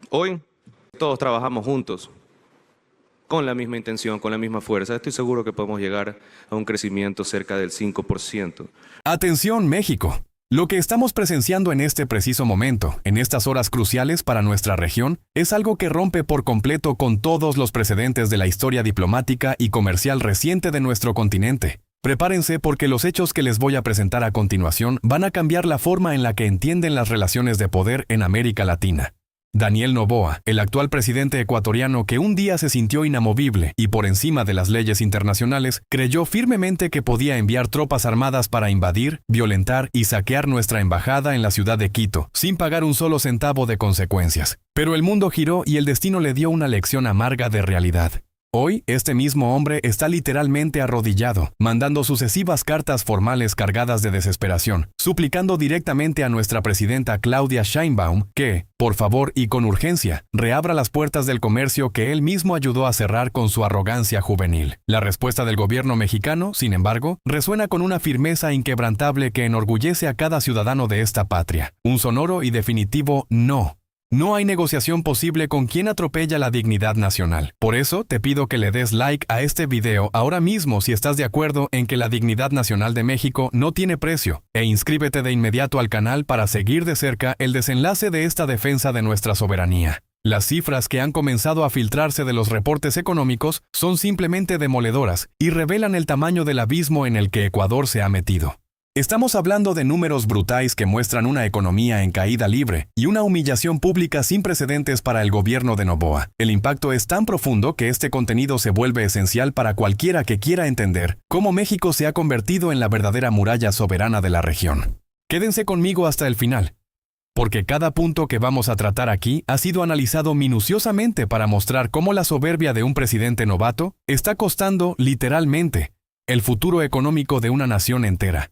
Hoy todos trabajamos juntos, con la misma intención, con la misma fuerza. Estoy seguro que podemos llegar a un crecimiento cerca del 5%. Atención, México. Lo que estamos presenciando en este preciso momento, en estas horas cruciales para nuestra región, es algo que rompe por completo con todos los precedentes de la historia diplomática y comercial reciente de nuestro continente. Prepárense porque los hechos que les voy a presentar a continuación van a cambiar la forma en la que entienden las relaciones de poder en América Latina. Daniel Noboa, el actual presidente ecuatoriano que un día se sintió inamovible y por encima de las leyes internacionales, creyó firmemente que podía enviar tropas armadas para invadir, violentar y saquear nuestra embajada en la ciudad de Quito, sin pagar un solo centavo de consecuencias. Pero el mundo giró y el destino le dio una lección amarga de realidad. Hoy, este mismo hombre está literalmente arrodillado, mandando sucesivas cartas formales cargadas de desesperación, suplicando directamente a nuestra presidenta Claudia Sheinbaum que, por favor y con urgencia, reabra las puertas del comercio que él mismo ayudó a cerrar con su arrogancia juvenil. La respuesta del gobierno mexicano, sin embargo, resuena con una firmeza inquebrantable que enorgullece a cada ciudadano de esta patria. Un sonoro y definitivo no. No hay negociación posible con quien atropella la dignidad nacional. Por eso te pido que le des like a este video ahora mismo si estás de acuerdo en que la dignidad nacional de México no tiene precio, e inscríbete de inmediato al canal para seguir de cerca el desenlace de esta defensa de nuestra soberanía. Las cifras que han comenzado a filtrarse de los reportes económicos son simplemente demoledoras y revelan el tamaño del abismo en el que Ecuador se ha metido. Estamos hablando de números brutales que muestran una economía en caída libre y una humillación pública sin precedentes para el gobierno de Noboa. El impacto es tan profundo que este contenido se vuelve esencial para cualquiera que quiera entender cómo México se ha convertido en la verdadera muralla soberana de la región. Quédense conmigo hasta el final, porque cada punto que vamos a tratar aquí ha sido analizado minuciosamente para mostrar cómo la soberbia de un presidente novato está costando, literalmente, el futuro económico de una nación entera.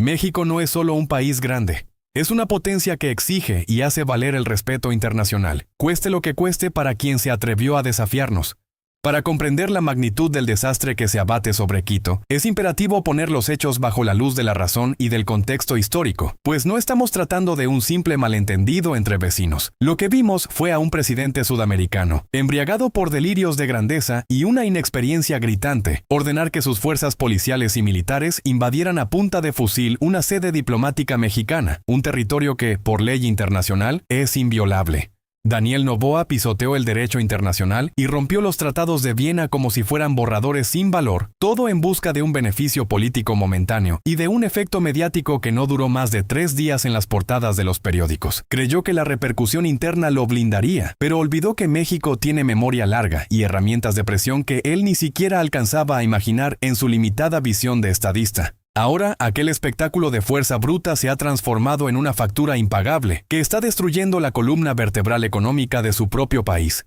México no es solo un país grande, es una potencia que exige y hace valer el respeto internacional, cueste lo que cueste para quien se atrevió a desafiarnos. Para comprender la magnitud del desastre que se abate sobre Quito, es imperativo poner los hechos bajo la luz de la razón y del contexto histórico, pues no estamos tratando de un simple malentendido entre vecinos. Lo que vimos fue a un presidente sudamericano, embriagado por delirios de grandeza y una inexperiencia gritante, ordenar que sus fuerzas policiales y militares invadieran a punta de fusil una sede diplomática mexicana, un territorio que, por ley internacional, es inviolable. Daniel Noboa pisoteó el derecho internacional y rompió los tratados de Viena como si fueran borradores sin valor, todo en busca de un beneficio político momentáneo y de un efecto mediático que no duró más de 3 días en las portadas de los periódicos. Creyó que la repercusión interna lo blindaría, pero olvidó que México tiene memoria larga y herramientas de presión que él ni siquiera alcanzaba a imaginar en su limitada visión de estadista. Ahora, aquel espectáculo de fuerza bruta se ha transformado en una factura impagable que está destruyendo la columna vertebral económica de su propio país.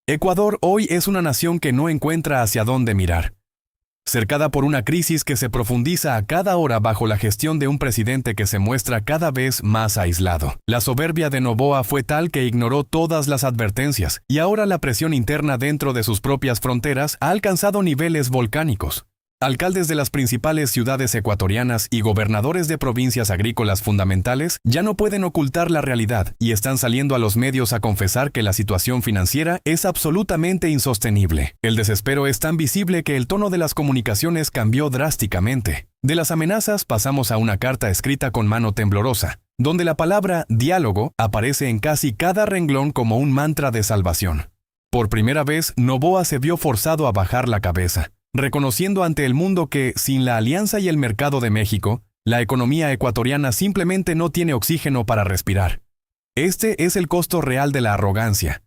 Ecuador hoy es una nación que no encuentra hacia dónde mirar. Cercada por una crisis que se profundiza a cada hora bajo la gestión de un presidente que se muestra cada vez más aislado. La soberbia de Noboa fue tal que ignoró todas las advertencias, y ahora la presión interna dentro de sus propias fronteras ha alcanzado niveles volcánicos. Alcaldes de las principales ciudades ecuatorianas y gobernadores de provincias agrícolas fundamentales ya no pueden ocultar la realidad y están saliendo a los medios a confesar que la situación financiera es absolutamente insostenible. El desespero es tan visible que el tono de las comunicaciones cambió drásticamente. De las amenazas pasamos a una carta escrita con mano temblorosa, donde la palabra diálogo aparece en casi cada renglón como un mantra de salvación. Por primera vez, Noboa se vio forzado a bajar la cabeza, reconociendo ante el mundo que, sin la alianza y el mercado de México, la economía ecuatoriana simplemente no tiene oxígeno para respirar. Este es el costo real de la arrogancia.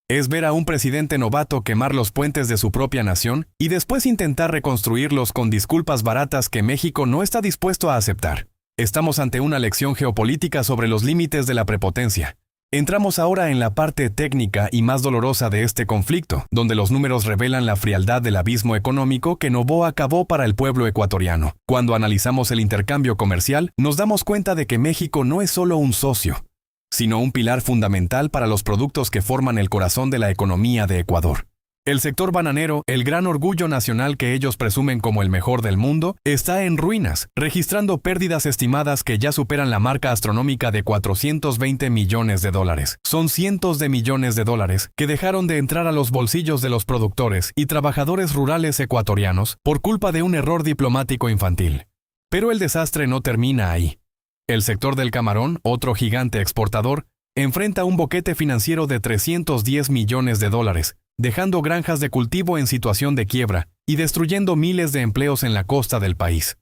Es ver a un presidente novato quemar los puentes de su propia nación y después intentar reconstruirlos con disculpas baratas que México no está dispuesto a aceptar. Estamos ante una lección geopolítica sobre los límites de la prepotencia. Entramos ahora en la parte técnica y más dolorosa de este conflicto, donde los números revelan la frialdad del abismo económico que Noboa cavó para el pueblo ecuatoriano. Cuando analizamos el intercambio comercial, nos damos cuenta de que México no es solo un socio, sino un pilar fundamental para los productos que forman el corazón de la economía de Ecuador. El sector bananero, el gran orgullo nacional que ellos presumen como el mejor del mundo, está en ruinas, registrando pérdidas estimadas que ya superan la marca astronómica de 420 millones de dólares. Son cientos de millones de dólares que dejaron de entrar a los bolsillos de los productores y trabajadores rurales ecuatorianos por culpa de un error diplomático infantil. Pero el desastre no termina ahí. El sector del camarón, otro gigante exportador, enfrenta un boquete financiero de 310 millones de dólares, dejando granjas de cultivo en situación de quiebra y destruyendo miles de empleos en la costa del país.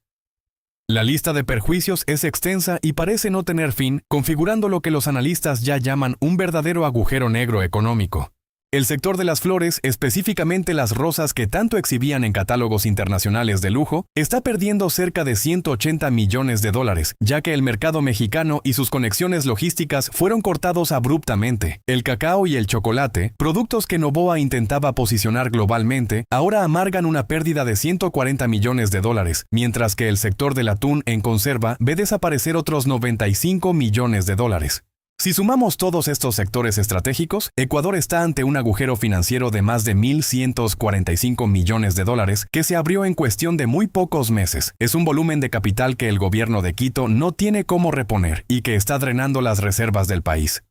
La lista de perjuicios es extensa y parece no tener fin, configurando lo que los analistas ya llaman un verdadero agujero negro económico. El sector de las flores, específicamente las rosas que tanto exhibían en catálogos internacionales de lujo, está perdiendo cerca de 180 millones de dólares, ya que el mercado mexicano y sus conexiones logísticas fueron cortados abruptamente. El cacao y el chocolate, productos que Noboa intentaba posicionar globalmente, ahora amargan una pérdida de 140 millones de dólares, mientras que el sector del atún en conserva ve desaparecer otros 95 millones de dólares. Si sumamos todos estos sectores estratégicos, Ecuador está ante un agujero financiero de más de 1.145 millones de dólares que se abrió en cuestión de muy pocos meses. Es un volumen de capital que el gobierno de Quito no tiene cómo reponer y que está drenando las reservas del país.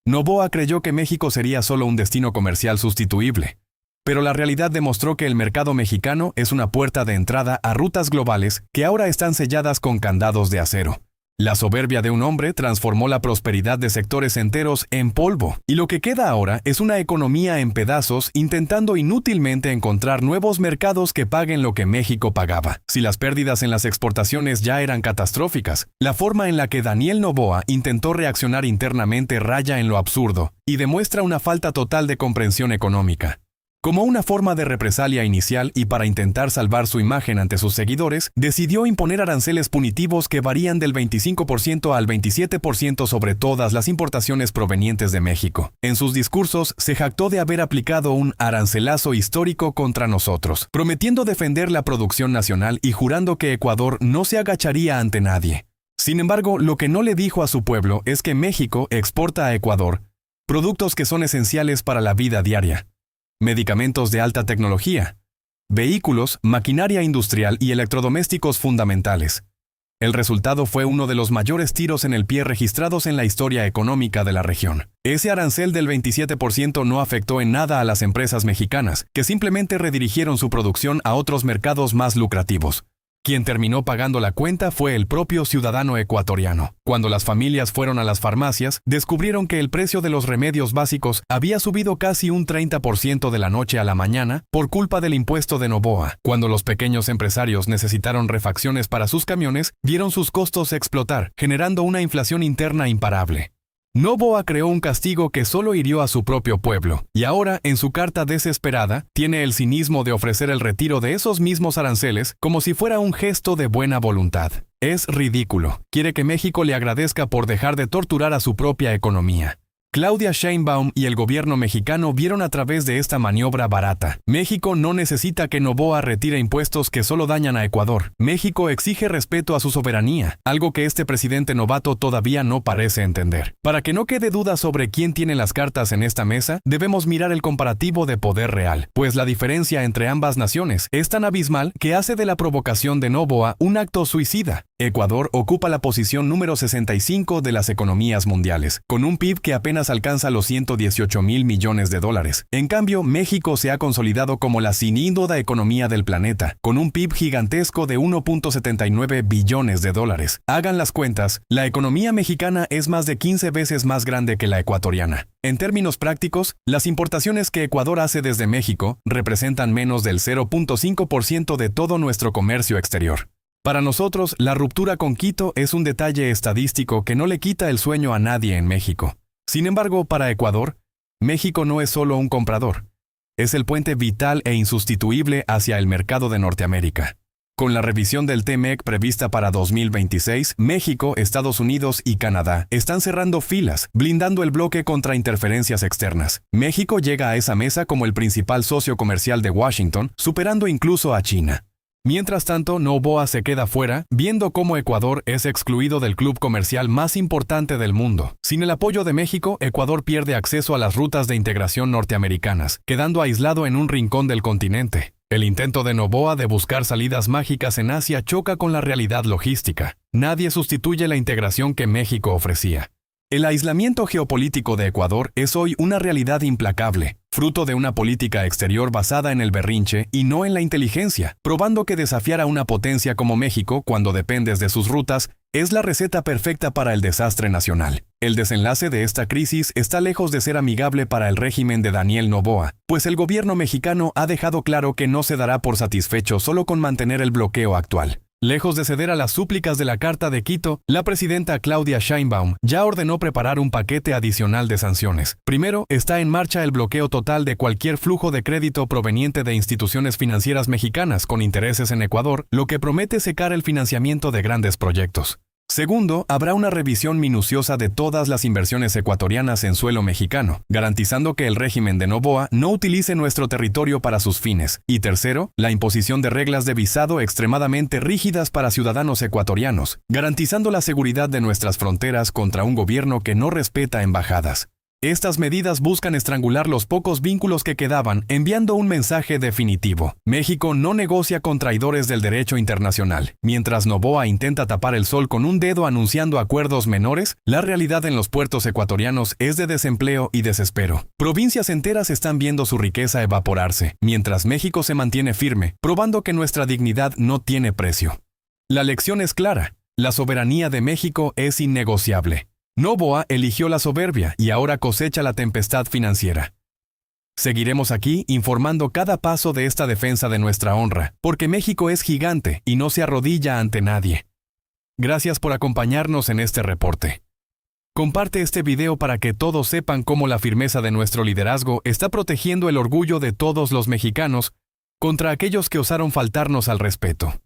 Noboa creyó que México sería solo un destino comercial sustituible, pero la realidad demostró que el mercado mexicano es una puerta de entrada a rutas globales que ahora están selladas con candados de acero. La soberbia de un hombre transformó la prosperidad de sectores enteros en polvo, y lo que queda ahora es una economía en pedazos intentando inútilmente encontrar nuevos mercados que paguen lo que México pagaba. Si las pérdidas en las exportaciones ya eran catastróficas, la forma en la que Daniel Noboa intentó reaccionar internamente raya en lo absurdo y demuestra una falta total de comprensión económica. Como una forma de represalia inicial y para intentar salvar su imagen ante sus seguidores, decidió imponer aranceles punitivos que varían del 25% al 27% sobre todas las importaciones provenientes de México. En sus discursos se jactó de haber aplicado un arancelazo histórico contra nosotros, prometiendo defender la producción nacional y jurando que Ecuador no se agacharía ante nadie. Sin embargo, lo que no le dijo a su pueblo es que México exporta a Ecuador productos que son esenciales para la vida diaria. Medicamentos de alta tecnología, vehículos, maquinaria industrial y electrodomésticos fundamentales. El resultado fue uno de los mayores tiros en el pie registrados en la historia económica de la región. Ese arancel del 27% no afectó en nada a las empresas mexicanas, que simplemente redirigieron su producción a otros mercados más lucrativos. Quien terminó pagando la cuenta fue el propio ciudadano ecuatoriano. Cuando las familias fueron a las farmacias, descubrieron que el precio de los remedios básicos había subido casi un 30% de la noche a la mañana por culpa del impuesto de Noboa. Cuando los pequeños empresarios necesitaron refacciones para sus camiones, vieron sus costos explotar, generando una inflación interna imparable. Noboa creó un castigo que solo hirió a su propio pueblo, y ahora, en su carta desesperada, tiene el cinismo de ofrecer el retiro de esos mismos aranceles como si fuera un gesto de buena voluntad. Es ridículo. Quiere que México le agradezca por dejar de torturar a su propia economía. Claudia Sheinbaum y el gobierno mexicano vieron a través de esta maniobra barata. México no necesita que Noboa retire impuestos que solo dañan a Ecuador. México exige respeto a su soberanía, algo que este presidente novato todavía no parece entender. Para que no quede duda sobre quién tiene las cartas en esta mesa, debemos mirar el comparativo de poder real, pues la diferencia entre ambas naciones es tan abismal que hace de la provocación de Noboa un acto suicida. Ecuador ocupa la posición número 65 de las economías mundiales, con un PIB que apenas alcanza los 118,000 millones de dólares. En cambio, México se ha consolidado como la sin ídola economía del planeta, con un PIB gigantesco de 1.79 billones de dólares. Hagan las cuentas, la economía mexicana es más de 15 veces más grande que la ecuatoriana. En términos prácticos, las importaciones que Ecuador hace desde México representan menos del 0.5% de todo nuestro comercio exterior. Para nosotros, la ruptura con Quito es un detalle estadístico que no le quita el sueño a nadie en México. Sin embargo, para Ecuador, México no es solo un comprador. Es el puente vital e insustituible hacia el mercado de Norteamérica. Con la revisión del TMEC prevista para 2026, México, Estados Unidos y Canadá están cerrando filas, blindando el bloque contra interferencias externas. México llega a esa mesa como el principal socio comercial de Washington, superando incluso a China. Mientras tanto, Noboa se queda fuera, viendo cómo Ecuador es excluido del club comercial más importante del mundo. Sin el apoyo de México, Ecuador pierde acceso a las rutas de integración norteamericanas, quedando aislado en un rincón del continente. El intento de Noboa de buscar salidas mágicas en Asia choca con la realidad logística. Nadie sustituye la integración que México ofrecía. El aislamiento geopolítico de Ecuador es hoy una realidad implacable, fruto de una política exterior basada en el berrinche y no en la inteligencia, probando que desafiar a una potencia como México cuando dependes de sus rutas es la receta perfecta para el desastre nacional. El desenlace de esta crisis está lejos de ser amigable para el régimen de Daniel Noboa, pues el gobierno mexicano ha dejado claro que no se dará por satisfecho solo con mantener el bloqueo actual. Lejos de ceder a las súplicas de la Carta de Quito, la presidenta Claudia Sheinbaum ya ordenó preparar un paquete adicional de sanciones. Primero, está en marcha el bloqueo total de cualquier flujo de crédito proveniente de instituciones financieras mexicanas con intereses en Ecuador, lo que promete secar el financiamiento de grandes proyectos. Segundo, habrá una revisión minuciosa de todas las inversiones ecuatorianas en suelo mexicano, garantizando que el régimen de Noboa no utilice nuestro territorio para sus fines. Y tercero, la imposición de reglas de visado extremadamente rígidas para ciudadanos ecuatorianos, garantizando la seguridad de nuestras fronteras contra un gobierno que no respeta embajadas. Estas medidas buscan estrangular los pocos vínculos que quedaban, enviando un mensaje definitivo. México no negocia con traidores del derecho internacional. Mientras Noboa intenta tapar el sol con un dedo anunciando acuerdos menores, la realidad en los puertos ecuatorianos es de desempleo y desespero. Provincias enteras están viendo su riqueza evaporarse, mientras México se mantiene firme, probando que nuestra dignidad no tiene precio. La lección es clara: la soberanía de México es innegociable. Noboa eligió la soberbia y ahora cosecha la tempestad financiera. Seguiremos aquí informando cada paso de esta defensa de nuestra honra, porque México es gigante y no se arrodilla ante nadie. Gracias por acompañarnos en este reporte. Comparte este video para que todos sepan cómo la firmeza de nuestro liderazgo está protegiendo el orgullo de todos los mexicanos contra aquellos que osaron faltarnos al respeto.